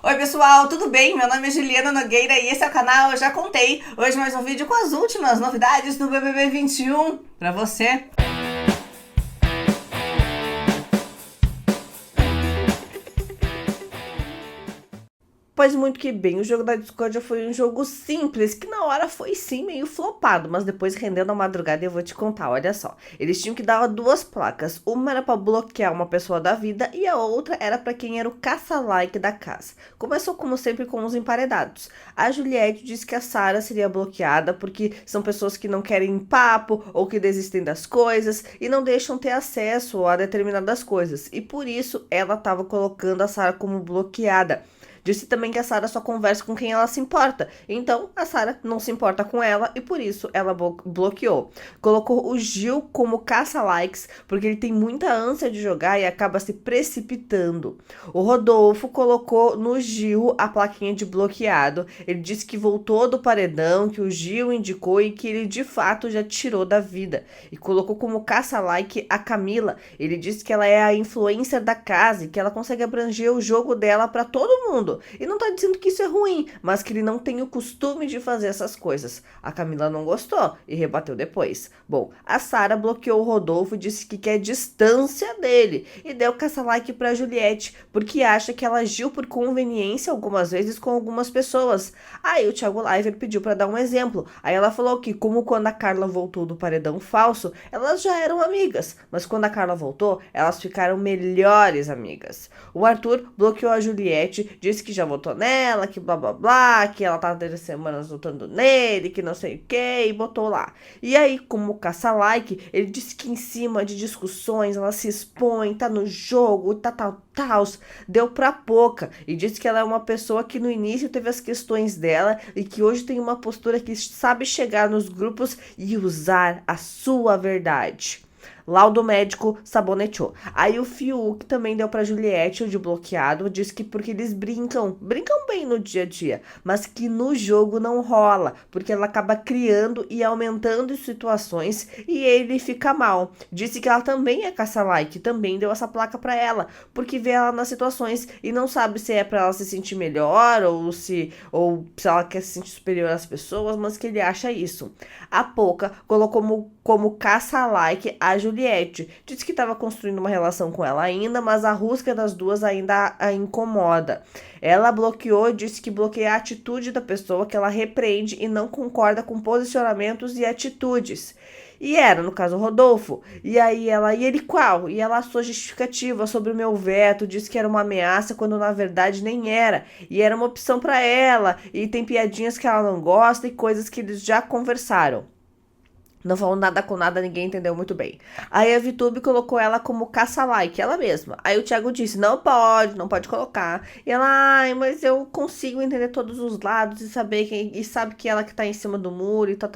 Oi pessoal, tudo bem? Meu nome é Juliana Nogueira e esse é o canal Eu Já Contei. Hoje mais um vídeo com as últimas novidades do BBB 21 pra você. Pois muito que bem, o jogo da discórdia foi um jogo simples, que na hora foi sim meio flopado, mas depois rendendo a madrugada eu vou te contar, olha só. Eles tinham que dar duas placas, uma era pra bloquear uma pessoa da vida e a outra era pra quem era o caça-like da casa. Começou como sempre com os emparedados. A Juliette disse que a Sarah seria bloqueada porque são pessoas que não querem papo ou que desistem das coisas e não deixam ter acesso a determinadas coisas. E por isso ela estava colocando a Sarah como bloqueada. Disse também que a Sarah só conversa com quem ela se importa. Então, a Sarah não se importa com ela e por isso ela bloqueou. Colocou o Gil como caça-likes, porque ele tem muita ânsia de jogar e acaba se precipitando. O Rodolfo colocou no Gil a plaquinha de bloqueado. Ele disse que voltou do paredão, que o Gil indicou e que ele de fato já tirou da vida. E colocou como caça-like a Camila. Ele disse que ela é a influencer da casa e que ela consegue abranger o jogo dela para todo mundo. E não tá dizendo que isso é ruim, mas que ele não tem o costume de fazer essas coisas. A Camila não gostou e rebateu depois. Bom, a Sarah bloqueou o Rodolfo e disse que quer distância dele. E deu caça-like pra Juliette, porque acha que ela agiu por conveniência algumas vezes com algumas pessoas. Aí o Thiago Leifert pediu pra dar um exemplo. Aí ela falou que, como quando a Carla voltou do paredão falso, elas já eram amigas. Mas quando a Carla voltou, elas ficaram melhores amigas. O Arthur bloqueou a Juliette, disse que já votou nela, que blá blá blá, que ela tá 3 semanas votando nele, que não sei o que, e botou lá. E aí, como caça-like, ele disse que em cima de discussões ela se expõe, tá no jogo, tal, deu pra pouca. E disse que ela é uma pessoa que no início teve as questões dela e que hoje tem uma postura que sabe chegar nos grupos e usar a sua verdade. Laudo médico sabonetou. Aí o Fiuk também deu pra Juliette o de bloqueado, disse que porque eles brincam bem no dia a dia, mas que no jogo não rola, porque ela acaba criando e aumentando situações e ele fica mal. Disse que ela também é caça-like, também deu essa placa pra ela, porque vê ela nas situações e não sabe se é pra ela se sentir melhor ou se ela quer se sentir superior às pessoas, mas que ele acha isso. A Poca colocou como caça-like a Juliette. Disse que estava construindo uma relação com ela ainda, mas a rusga das duas ainda a incomoda. Ela bloqueou, disse que bloqueia a atitude da pessoa, que ela repreende e não concorda com posicionamentos e atitudes. E era, no caso, o Rodolfo. E aí e ele qual? E ela sua justificativa sobre o meu veto, disse que era uma ameaça quando na verdade nem era. E era uma opção para ela. E tem piadinhas que ela não gosta e coisas que eles já conversaram. Não falou nada com nada, ninguém entendeu muito bem. Aí a VTube colocou ela como caça-like, ela mesma. Aí o Thiago disse, não pode colocar. E ela, ai, mas eu consigo entender todos os lados e saber e sabe que ela que tá em cima do muro e tal.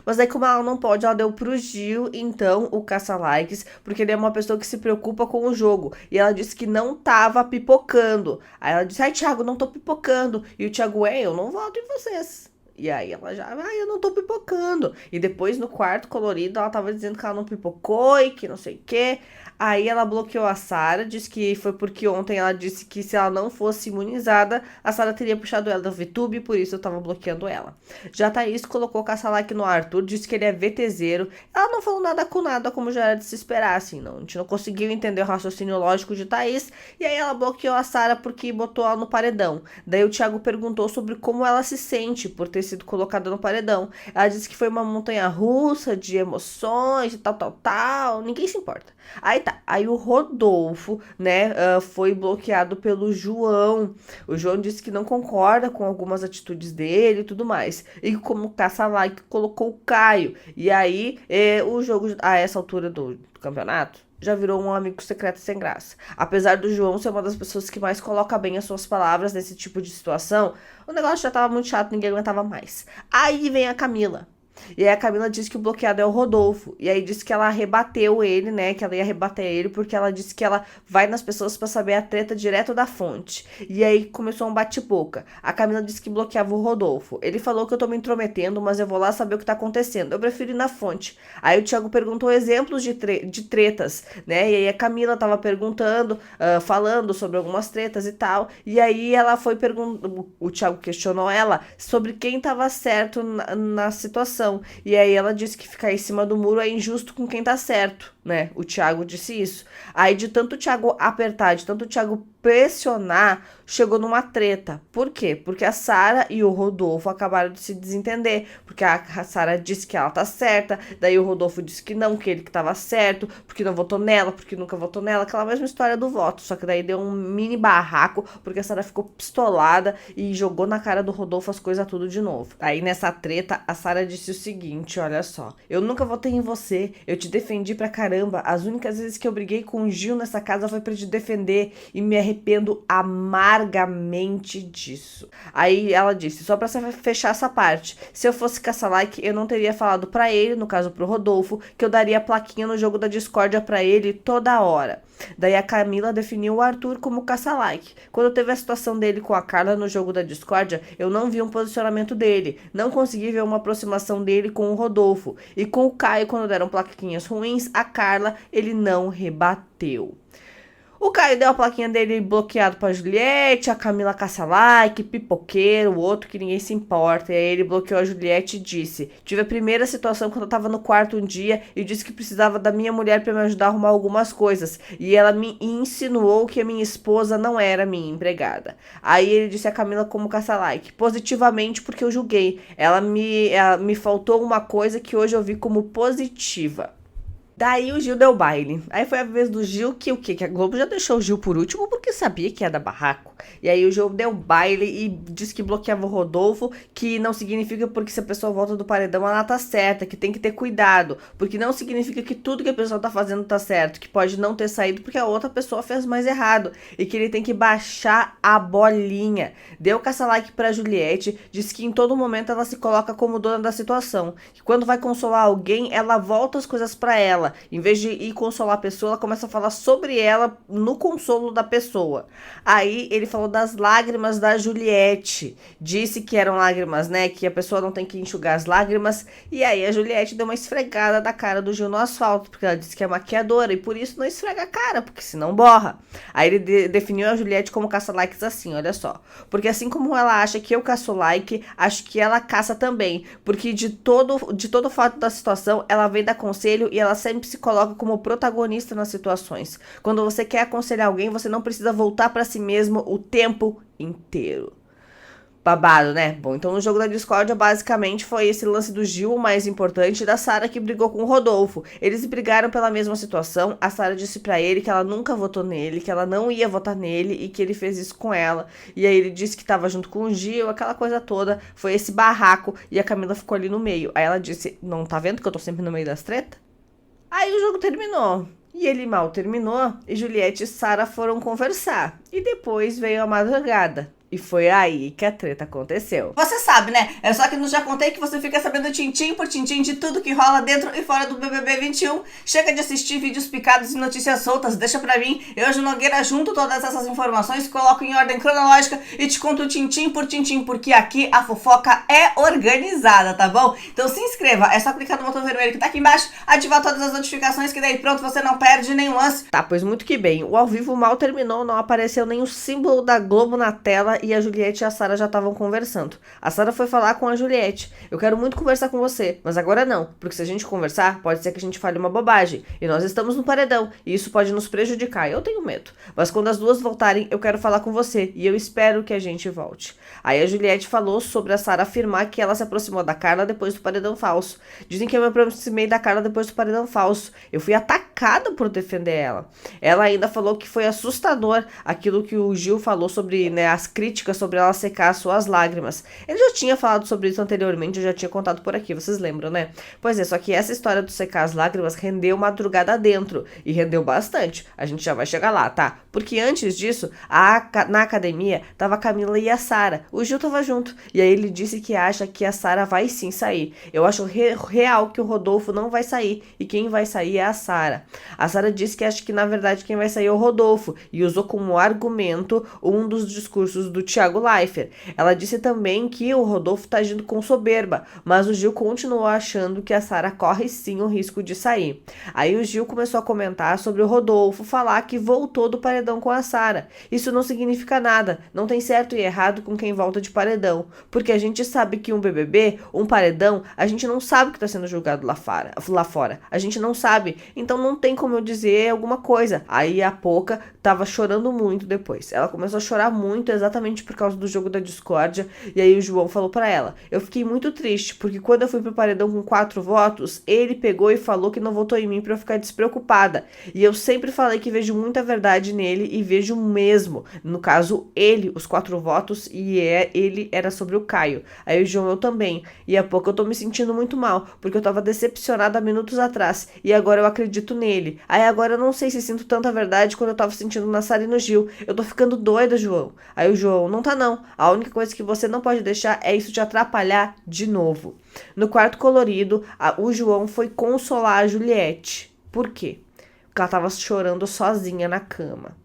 Mas aí como ela não pode, ela deu pro Gil, então, o caça-likes, porque ele é uma pessoa que se preocupa com o jogo. E ela disse que não tava pipocando. Aí ela disse, ai, Thiago, não tô pipocando. E o Thiago, eu não voto em vocês. E aí ela já, eu não tô pipocando. E depois no quarto colorido ela tava dizendo que ela não pipocou e que não sei o quê. Aí ela bloqueou a Sarah, disse que foi porque ontem ela disse que se ela não fosse imunizada, a Sarah teria puxado ela da VTube e por isso eu tava bloqueando ela. Já Thaís colocou caça-like no Arthur, disse que ele é VTZero. Ela não falou nada com nada, como já era de se esperar, assim, não. A gente não conseguiu entender o raciocínio lógico de Thaís. E aí ela bloqueou a Sarah porque botou ela no paredão. Daí o Thiago perguntou sobre como ela se sente por ter sido colocada no paredão. Ela disse que foi uma montanha russa de emoções e tal. Ninguém se importa. Aí tá. Aí o Rodolfo, né, foi bloqueado pelo João. O João disse que não concorda com algumas atitudes dele e tudo mais. E como caça-like, colocou o Caio. E aí o jogo, a essa altura do campeonato, já virou um amigo secreto sem graça. Apesar do João ser uma das pessoas que mais coloca bem as suas palavras nesse tipo de situação, o negócio já tava muito chato, ninguém aguentava mais. Aí vem a Camila. E aí a Camila disse que o bloqueado é o Rodolfo. E aí disse que ela rebateu ele, né? Que ela ia rebater ele porque ela disse que ela vai nas pessoas pra saber a treta direto da fonte. E aí começou um bate-boca. A Camila disse que bloqueava o Rodolfo. Ele falou que eu tô me intrometendo, mas eu vou lá saber o que tá acontecendo. Eu prefiro ir na fonte. Aí o Thiago perguntou exemplos de tretas, né? E aí a Camila tava perguntando, falando sobre algumas tretas e tal. E aí ela foi perguntando, o Thiago questionou ela sobre quem tava certo na situação. E aí ela disse que ficar em cima do muro é injusto com quem tá certo, né? O Thiago disse isso. Aí de tanto o Thiago apertar, de tanto o Thiago pressionar, chegou numa treta. Por quê? Porque a Sara e o Rodolfo acabaram de se desentender. Porque a Sara disse que ela tá certa, daí o Rodolfo disse que não, que ele que tava certo, porque não votou nela, porque nunca votou nela, aquela mesma história do voto. Só que daí deu um mini barraco, porque a Sara ficou pistolada e jogou na cara do Rodolfo as coisas tudo de novo. Aí nessa treta, a Sara disse o seguinte, olha só: eu nunca votei em você, eu te defendi pra caramba, as únicas vezes que eu briguei com o Gil nessa casa foi pra te defender e me arrependo amargamente disso. Aí ela disse, só pra fechar essa parte, se eu fosse caça-like, eu não teria falado pra ele, no caso pro Rodolfo, que eu daria plaquinha no jogo da discórdia pra ele toda hora. Daí a Camila definiu o Arthur como caça-like. Quando teve a situação dele com a Carla no jogo da discórdia, eu não vi um posicionamento dele, não consegui ver uma aproximação dele com o Rodolfo. E com o Caio, quando deram plaquinhas ruins, a Carla, ele não rebateu. O Caio deu a plaquinha dele bloqueado pra Juliette, a Camila caça-like, pipoqueiro, o outro que ninguém se importa. E aí ele bloqueou a Juliette e disse: tive a primeira situação quando eu tava no quarto um dia e disse que precisava da minha mulher pra me ajudar a arrumar algumas coisas. E ela me insinuou que a minha esposa não era minha empregada. Aí ele disse a Camila como caça-like, positivamente porque eu julguei. Ela me faltou uma coisa que hoje eu vi como positiva. Daí o Gil deu baile. Aí foi a vez do Gil que o quê? Que a Globo já deixou o Gil por último porque sabia que ia dar barraco. E aí o Gil deu baile e disse que bloqueava o Rodolfo, que não significa porque se a pessoa volta do paredão ela tá certa, que tem que ter cuidado. Porque não significa que tudo que a pessoa tá fazendo tá certo, que pode não ter saído porque a outra pessoa fez mais errado. E que ele tem que baixar a bolinha. Deu caça-like pra Juliette, disse que em todo momento ela se coloca como dona da situação. Que quando vai consolar alguém, ela volta as coisas pra ela. Em vez de ir consolar a pessoa, ela começa a falar sobre ela no consolo da pessoa. Aí ele falou das lágrimas da Juliette. Disse que eram lágrimas, né? Que a pessoa não tem que enxugar as lágrimas. E aí a Juliette deu uma esfregada da cara do Gil no asfalto, porque ela disse que é maquiadora e por isso não esfrega a cara, porque senão borra. Aí ele definiu a Juliette como caça-likes assim, olha só. Porque assim como ela acha que eu caço like, acho que ela caça também. Porque de todo o fato da situação, ela vem dar conselho e ela sempre se coloca como protagonista nas situações. Quando você quer aconselhar alguém, você não precisa voltar pra si mesmo o tempo inteiro. Babado, né? Bom, então no jogo da discórdia, basicamente, foi esse lance do Gil, o mais importante, da Sara que brigou com o Rodolfo. Eles brigaram pela mesma situação, a Sara disse pra ele que ela nunca votou nele, que ela não ia votar nele e que ele fez isso com ela. E aí ele disse que tava junto com o Gil, aquela coisa toda, foi esse barraco e a Camila ficou ali no meio. Aí ela disse, não tá vendo que eu tô sempre no meio das tretas? Aí o jogo terminou. E ele mal terminou e Juliette e Sara foram conversar. E depois veio a madrugada. E foi aí que a treta aconteceu. Você sabe, né? É só que eu já contei que você fica sabendo tintim por tintim de tudo que rola dentro e fora do BBB 21. Chega de assistir vídeos picados e notícias soltas. Deixa pra mim. Eu, Ju Nogueira, junto todas essas informações, coloco em ordem cronológica e te conto tintim por tintim, porque aqui a fofoca é organizada, tá bom? Então se inscreva. É só clicar no botão vermelho que tá aqui embaixo, ativar todas as notificações, que daí pronto, você não perde nenhum lance. Tá, pois muito que bem. O ao vivo mal terminou, não apareceu nem o símbolo da Globo na tela e a Juliette e a Sara já estavam conversando. A Sara foi falar com a Juliette. Eu quero muito conversar com você, mas agora não, porque se a gente conversar, pode ser que a gente fale uma bobagem. E nós estamos no paredão, e isso pode nos prejudicar. Eu tenho medo. Mas quando as duas voltarem, eu quero falar com você, e eu espero que a gente volte. Aí a Juliette falou sobre a Sara afirmar que ela se aproximou da Carla depois do paredão falso. Dizem que eu me aproximei da Carla depois do paredão falso. Eu fui atacada por defender ela. Ela ainda falou que foi assustador aquilo que o Gil falou sobre, né, as críticas crítica sobre ela secar as suas lágrimas. Ele já tinha falado sobre isso anteriormente, eu já tinha contado por aqui, vocês lembram, né? Pois é, só que essa história do secar as lágrimas rendeu madrugada dentro, e rendeu bastante. A gente já vai chegar lá, tá? Porque antes disso, na academia, tava a Camila e a Sara. O Gil tava junto, e aí ele disse que acha que a Sara vai sim sair. Eu acho real que o Rodolfo não vai sair, e quem vai sair é a Sara. A Sara disse que acha que, na verdade, quem vai sair é o Rodolfo, e usou como argumento um dos discursos do Thiago Leifert. Ela disse também que o Rodolfo tá agindo com soberba, mas o Gil continuou achando que a Sara corre sim o risco de sair. Aí o Gil começou a comentar sobre o Rodolfo falar que voltou do paredão com a Sara. Isso não significa nada, não tem certo e errado com quem volta de paredão, porque a gente sabe que um BBB, um paredão, a gente não sabe o que tá sendo julgado lá fora. A gente não sabe, então não tem como eu dizer alguma coisa. Aí a Poca tava chorando muito depois. Ela começou a chorar muito exatamente por causa do jogo da discórdia, e aí o João falou pra ela: eu fiquei muito triste, porque quando eu fui pro paredão com 4 votos, ele pegou e falou que não votou em mim pra eu ficar despreocupada. E eu sempre falei que vejo muita verdade nele, e vejo mesmo. No caso, ele, os 4 votos, e ele era sobre o Caio. Aí o João, eu também. E há pouco eu tô me sentindo muito mal, porque eu tava decepcionada há minutos atrás, e agora eu acredito nele. Aí agora eu não sei se sinto tanta verdade quando eu tava sentindo na Sara e no Gil. Eu tô ficando doida, João. Aí o João, não tá não. A única coisa que você não pode deixar é isso te atrapalhar de novo. No quarto colorido, o João foi consolar a Juliette. Por quê? Porque ela tava chorando sozinha na cama.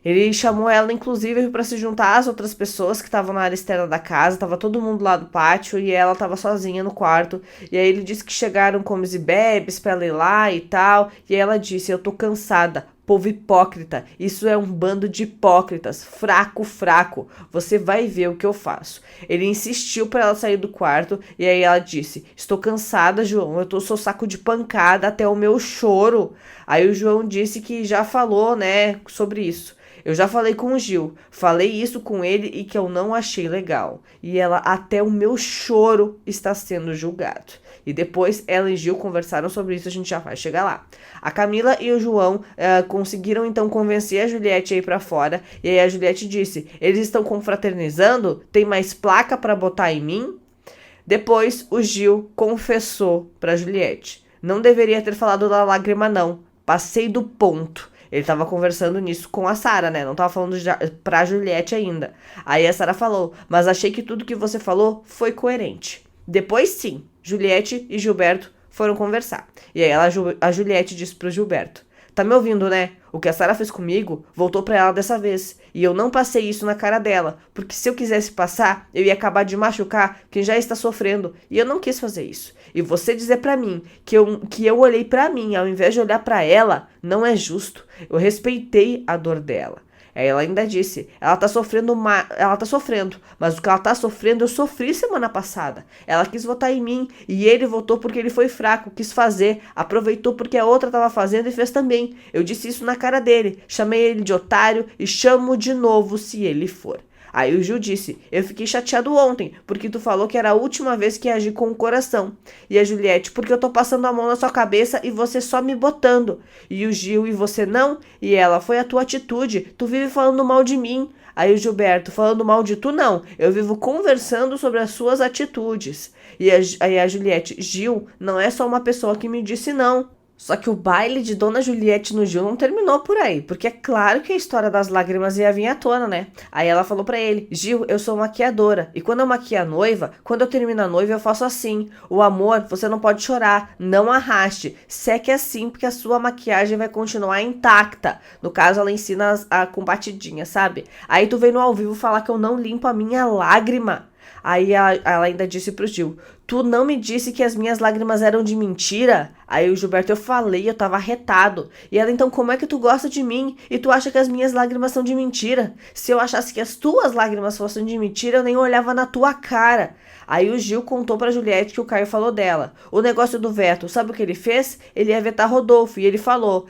Ele chamou ela, inclusive, para se juntar às outras pessoas que estavam na área externa da casa. Tava todo mundo lá do pátio e ela tava sozinha no quarto. E aí ele disse que chegaram comes e bebes pra ela ir lá e tal. E aí ela disse: eu tô cansada. Povo hipócrita, isso é um bando de hipócritas, fraco, você vai ver o que eu faço. Ele insistiu para ela sair do quarto e aí ela disse: estou cansada, João, sou saco de pancada até o meu choro. Aí o João disse que já falou, né, sobre isso. Eu já falei com o Gil, falei isso com ele e que eu não achei legal. E ela, até o meu choro está sendo julgado. E depois ela e Gil conversaram sobre isso, a gente já vai chegar lá. A Camila e o João conseguiram então convencer a Juliette a ir pra fora. E aí a Juliette disse: eles estão confraternizando? Tem mais placa pra botar em mim? Depois o Gil confessou pra Juliette: não deveria ter falado da lágrima não, passei do ponto. Ele tava conversando nisso com a Sara, né? Não tava falando pra Juliette ainda. Aí a Sara falou: mas achei que tudo que você falou foi coerente. Depois sim, Juliette e Gilberto foram conversar. E aí a Juliette disse pro Gilberto: tá me ouvindo, né? O que a Sara fez comigo voltou pra ela dessa vez. E eu não passei isso na cara dela, porque se eu quisesse passar, eu ia acabar de machucar quem já está sofrendo. E eu não quis fazer isso. E você dizer pra mim que eu olhei pra mim ao invés de olhar pra ela, não é justo. Eu respeitei a dor dela. Aí ela ainda disse: ela tá sofrendo, mas o que ela tá sofrendo eu sofri semana passada. Ela quis votar em mim e ele votou porque ele foi fraco, quis fazer, aproveitou porque a outra tava fazendo e fez também. Eu disse isso na cara dele, chamei ele de otário e chamo de novo se ele for. Aí o Gil disse: eu fiquei chateado ontem, porque tu falou que era a última vez que ia agir com o coração. E a Juliette: porque eu tô passando a mão na sua cabeça e você só me botando. E o Gil: e você não? E ela: foi a tua atitude, tu vive falando mal de mim. Aí o Gilberto: falando mal de tu não, eu vivo conversando sobre as suas atitudes. E aí a Juliette: Gil, não é só uma pessoa que me disse não. Só que o baile de Dona Juliette no Gil não terminou por aí, porque é claro que a história das lágrimas ia vir à tona, né? Aí ela falou pra ele: Gil, eu sou maquiadora, e quando eu maquio a noiva, quando eu termino a noiva eu faço assim: o amor, você não pode chorar, não arraste, seque assim porque a sua maquiagem vai continuar intacta. No caso, ela ensina com batidinha, sabe? Aí tu vem no ao vivo falar que eu não limpo a minha lágrima. Aí ela ainda disse pro Gil: tu não me disse que as minhas lágrimas eram de mentira? Aí o Gilberto: eu falei, eu tava arretado. E ela: então como é que tu gosta de mim e tu acha que as minhas lágrimas são de mentira? Se eu achasse que as tuas lágrimas fossem de mentira, eu nem olhava na tua cara. Aí o Gil contou pra Juliette que o Caio falou dela. O negócio do veto, sabe o que ele fez? Ele ia vetar Rodolfo, e ele falou: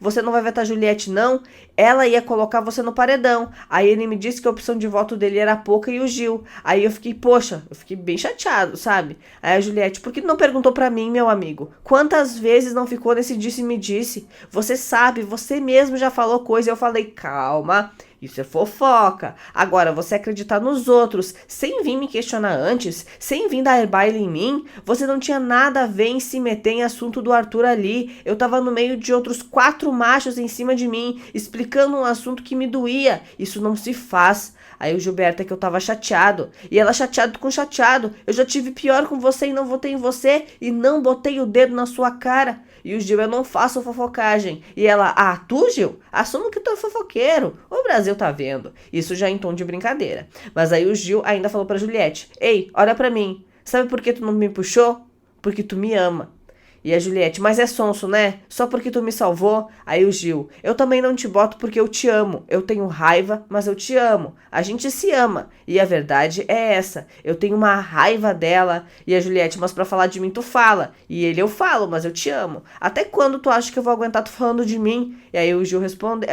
você não vai vetar Juliette não? Ela ia colocar você no paredão. Aí ele me disse que a opção de voto dele era a Poca e o Gil. Aí eu fiquei, poxa, eu fiquei bem chateado, sabe? Aí a Juliette, por que tu não perguntou pra mim, meu amigo? Quantas vezes não ficou nesse disse-me-disse? Você sabe, você mesmo já falou coisa. Eu falei, calma, isso é fofoca. Agora, você acreditar nos outros, sem vir me questionar antes, sem vir dar baile em mim, você não tinha nada a ver em se meter em assunto do Arthur ali. Eu tava no meio de outros 4 machos em cima de mim, explicando um assunto que me doía. Isso não se faz. Aí o Gilberto é que eu tava chateado. E ela chateado com chateado. Eu já tive pior com você e não votei em você. E não botei o dedo na sua cara. E o Gil, eu não faço fofocagem. E ela, tu, Gil? Assumo que tu é fofoqueiro. O Brasil tá vendo. Isso já em tom de brincadeira. Mas aí o Gil ainda falou pra Juliette. Ei, olha pra mim. Sabe por que tu não me puxou? Porque tu me ama. E a Juliette, mas é sonso, né? Só porque tu me salvou? Aí o Gil, eu também não te boto porque eu te amo. Eu tenho raiva, mas eu te amo. A gente se ama. E a verdade é essa. Eu tenho uma raiva dela. E a Juliette, mas pra falar de mim tu fala. E ele, eu falo, mas eu te amo. Até quando tu acha que eu vou aguentar tu falando de mim? E aí o Gil responde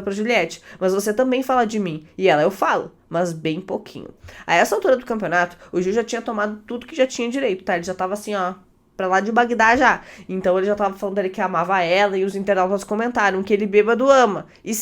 pra Juliette, mas você também fala de mim. E ela, eu falo, mas bem pouquinho. A essa altura do campeonato, o Gil já tinha tomado tudo que já tinha direito, tá? Ele já tava assim, ó, pra lá de Bagdá já. Então ele já tava falando dele que amava ela, e os internautas comentaram que ele bêbado ama. E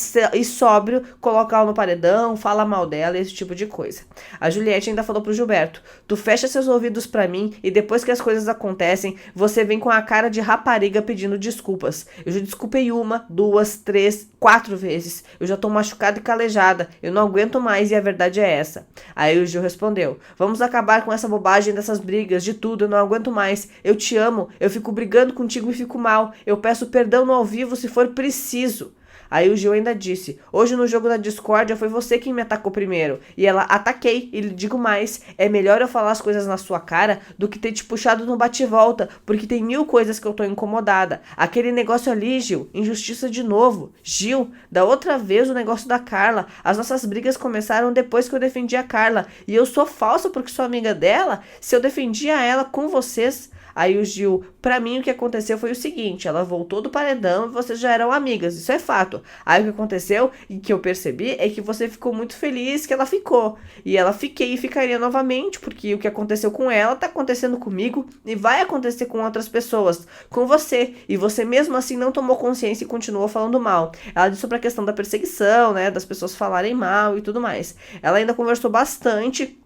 sóbrio, coloca ela no paredão, fala mal dela, esse tipo de coisa. A Juliette ainda falou pro Gilberto, tu fecha seus ouvidos pra mim e depois que as coisas acontecem, você vem com a cara de rapariga pedindo desculpas. Eu já desculpei 1, 2, 3, 4 vezes. Eu já tô machucada e calejada. Eu não aguento mais e a verdade é essa. Aí o Gil respondeu, vamos acabar com essa bobagem dessas brigas, de tudo, eu não aguento mais. Eu te amo, eu fico brigando contigo e fico mal. Eu peço perdão no ao vivo se for preciso. Aí o Gil ainda disse, hoje no jogo da discórdia foi você quem me atacou primeiro. E ela, ataquei, e lhe digo mais, é melhor eu falar as coisas na sua cara do que ter te puxado no bate-volta, porque tem 1000 coisas que eu tô incomodada. Aquele negócio ali, Gil, injustiça de novo. Gil, da outra vez o negócio da Carla, as nossas brigas começaram depois que eu defendi a Carla. E eu sou falsa porque sou amiga dela? Se eu defendia ela com vocês... Aí o Gil, pra mim o que aconteceu foi o seguinte, ela voltou do paredão e vocês já eram amigas, isso é fato. Aí o que aconteceu e que eu percebi é que você ficou muito feliz que ela ficou. E ela fiquei e ficaria novamente, porque o que aconteceu com ela tá acontecendo comigo e vai acontecer com outras pessoas, com você. E você mesmo assim não tomou consciência e continuou falando mal. Ela disse sobre a questão da perseguição, né, das pessoas falarem mal e tudo mais. Ela ainda conversou bastante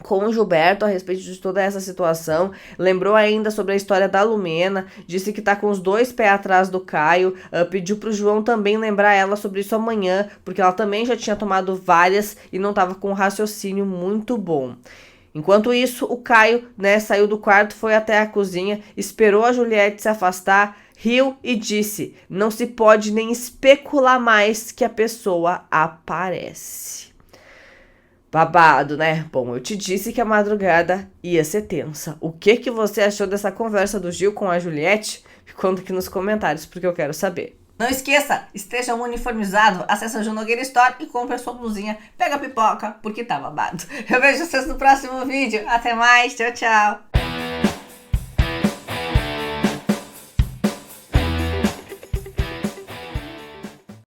com o Gilberto a respeito de toda essa situação, lembrou ainda sobre a história da Lumena, disse que tá com os 2 pés atrás do Caio, pediu pro João também lembrar ela sobre isso amanhã, porque ela também já tinha tomado várias e não tava com um raciocínio muito bom. Enquanto isso, o Caio, né, saiu do quarto, foi até a cozinha, esperou a Juliette se afastar, riu e disse, não se pode nem especular mais que a pessoa aparece. Babado, né? Bom, eu te disse que a madrugada ia ser tensa. O que você achou dessa conversa do Gil com a Juliette? Me conta aqui nos comentários, porque eu quero saber. Não esqueça, esteja uniformizado, acessa a Ju Nogueira Store e compre a sua blusinha. Pega a pipoca, porque tá babado. Eu vejo vocês no próximo vídeo. Até mais, tchau, tchau.